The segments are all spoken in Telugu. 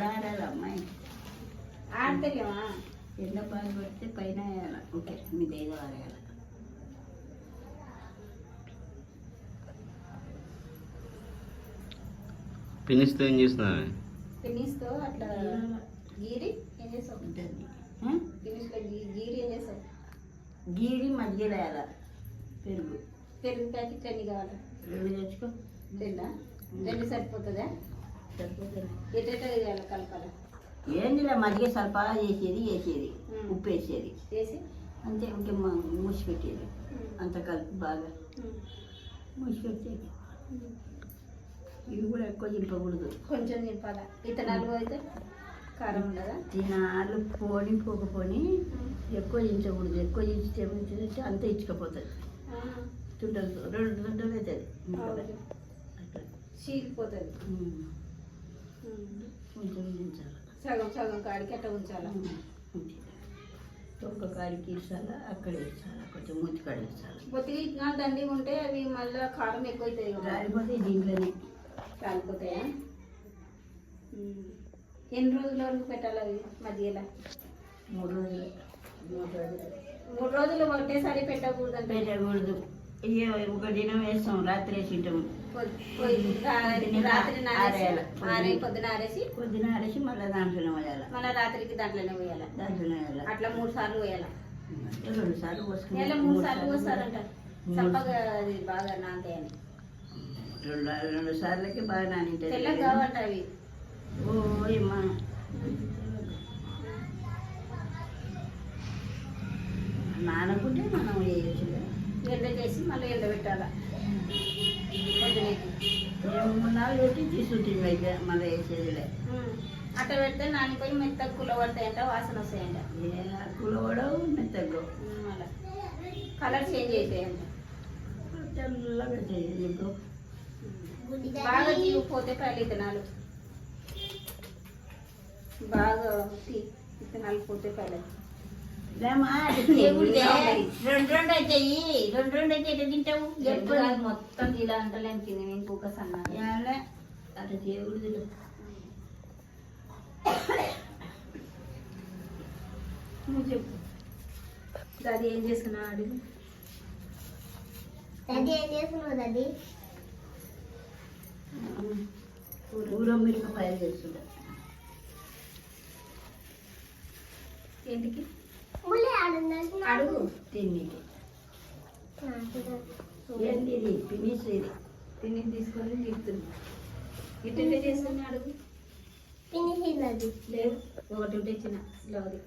ఇప్పుడు ఆడాలి అమ్మాయి ఆడతలేమా ఎండ బాగా పడితే పైన వేయాలి ఓకే మీ దగ్గర ఆడేయాలి పినిస్తో ఏం చేస్తున్నావు? ఫినిష్తో అట్లా గీరి ఏం చేస్తావు? ఉంటుంది ఫినిష్లో గీరి ఏం చేస్తావు? గీరి మధ్యలో వేయాలి పెరుగు పెరుగు ప్యాకెట్ ఎన్ని కావాలి? 2 తెచ్చుకో రెండా? 2 సరిపోతుందా? సరిపోతుంది ఎట్ట వేయాలి కలపాలి? ఏందిలే మజ్జిగ సరఫరా చేసేది ఉప్పు వేసేది వేసి అంతే ఇంకే మూసి పెట్టేది అంత కలిపి బాగా మూసి పెట్టేది ఇవి కూడా ఎక్కువ చింపకూడదు కొంచెం నింపాలా ఇతనాలు అయితే కారం ఉండదా? తినాలు పోని పోకపోని ఎక్కువ చించకూడదు ఎక్కువ చించితే అంత ఇచ్చుకపోతుంది తుంటలు 2 తుంటలు అవుతుంది అట్లా చీలిపోతుంది. కొంచెం చించాలి సగం సగం కాడికి అట్లా ఉంచాలా? ఒక్క కాడికి ఇచ్చాలా అక్కడ ఇచ్చాలా కొంచెం మూతి కాడ ఇచ్చాలి బొత్తిగా ఇట్లా దండి ఉంటే అవి మళ్ళీ కారం ఎక్కువ అవుతాయి కదా రాలిపోతే దీంట్లోనే కాలిపోతాయా? ఎన్ని రోజుల వరకు పెట్టాలి అవి మధ్యలో? 3 రోజులు 3 రోజులు ఒకటేసారి పెట్టకూడదు అంటే పెట్టకూడదు ఒక దినం వేస్తాం రాత్రి వేసి ఉంటాము రాత్రి నారేసి పొద్దున ఆరేసి మళ్ళీ దాంట్లోనే పోయాలి మళ్ళీ రాత్రికి దాంట్లోనే పోయాలి దాంట్లోనే వేయాలి అట్లా 3 సార్లు పోయాలి 2 సార్లు పోసుకుని నెల 3 సార్లు పోస్తారంట చప్పగా అది బాగా నాంతాయని 2 సార్లకి బాగా నానింటుంది తెల్లగా కావంట అవి ఓయమ్మా నానకుంటే మనం వేయచ్చు ఎండ చేసి మళ్ళీ ఎండ పెట్టాలి పొద్దునకి 3 నాలుగు పెట్టి తీసుకుంటుంది అయితే మళ్ళీ వేసేదిలే అట్లా పెడితే నానిపోయి మెత్తగా కుల పడతాయంట వాసన వస్తాయంట కూలవడం మెత్తగా మళ్ళీ కలర్ చేంజ్ అవుతాయంట తెల్లగా చేయదు బాగా జీవిపోతే పైలు ఇత్తనాలు బాగా ఇత్తనాలు పోతే పైలు రెండు అయితే ఎట్లా తింటావు ఎప్పుడు మొత్తం ఇలా అంటలేని తిని నేను కుక్క సన్నా అట్లా చేయకూడదు నువ్వు చెప్పు అది ఏం చేస్తున్నా అడుగు ఊరో మిరపకాయలు చేస్తుంటా ఏంటికి అడుగు తిన్నికి ఏంది ఇది ఫినిష్ ఇది తిని తీసుకొని తిరుగుతుంది ఇట్టే చేస్తున్నా అడుగు లేదు ఒకటి ఉంటే చిన్న లోది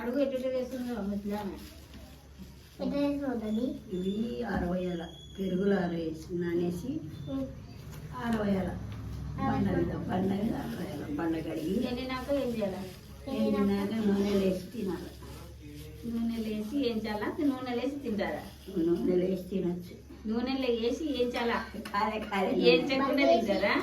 అడుగు ఎట్టే చేస్తుందో ముసలామె ఇవి 6 పెరుగులు 6 నానేసి 6 బండ కడిగి ఎండినాక ఏం చేయాలి? ఎండినాక నూనెలు వేసి తినాలి నూనెలో వేసి ఏం చాలా నూనెలో వేసి తింటారా? నూనెలు వేసి తినచ్చు నూనెలో వేసి ఏం చాలా కాలే ఏం చెప్పుకుంటే తింటారా?